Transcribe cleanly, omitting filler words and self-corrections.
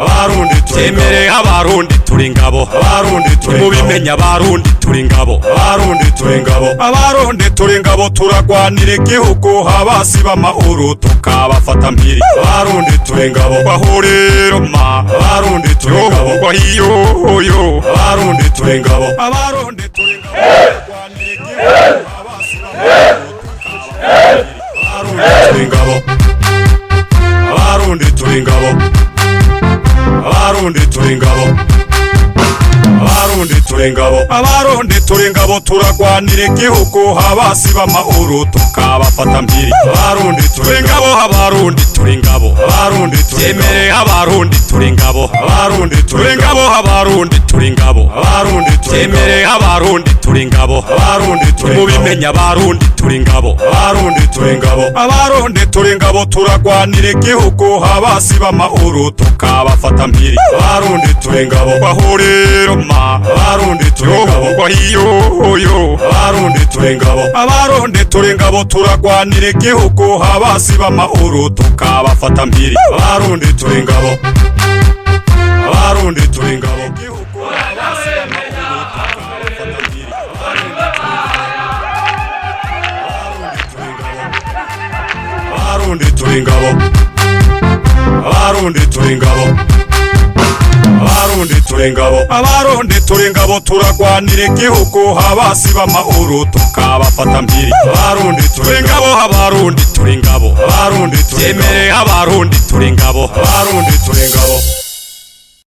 abarundi twemere abarundi turi ingabo abarundi turi mubimenya abarundi turi ingabo abarundi turi ingabo abarundi turi ingabo turagwanira igihugu habasi b'amahoro tukabafata mpiri abarundi turi ingabo bahuriro ma abarundi turi ingabo bahiyo abarundi turi ingabo abarundi turi ingabo turagwanira igihugu habasi b'amahoro abarundi turi ingabo abarundi turi ingabo abarundi turi ingabo abarundi turi ingabo turagwanira igihugu habasi b'amahoro tukabafata mpiri abarundi turi ingabo abarundi turi ingabo abarundi twemere abarundi turi ingabo abarundi turi ingabo abarundi turi ingabo abarundi twemere abarundi turi ingabo abarundi mubimenya abarundi turi ingabo abarundi turi ingabo abarundi turi ingabo turagwanira igihugu habasi b'amahoro tukabafata mpiri abarundi turi ingabo bahuriro ma abarundi turi ingabo bahiyo abarundi turi ingabo abarundi turi ingabo turagwanira igihugu habasi b'amahoro tukabafata mpiri abarundi turi ingabo abarundi turi ingabo abarundi turi ingabo abarundi turi ingabo abarundi turi ingabo abarundi turi ingabo turagwanira igihugu habasi b'amahoro tukabafata mpiri abarundi turi ingabo abarundi turi ingabo abarundi twemere abarundi turi ingabo abarundi turi ingabo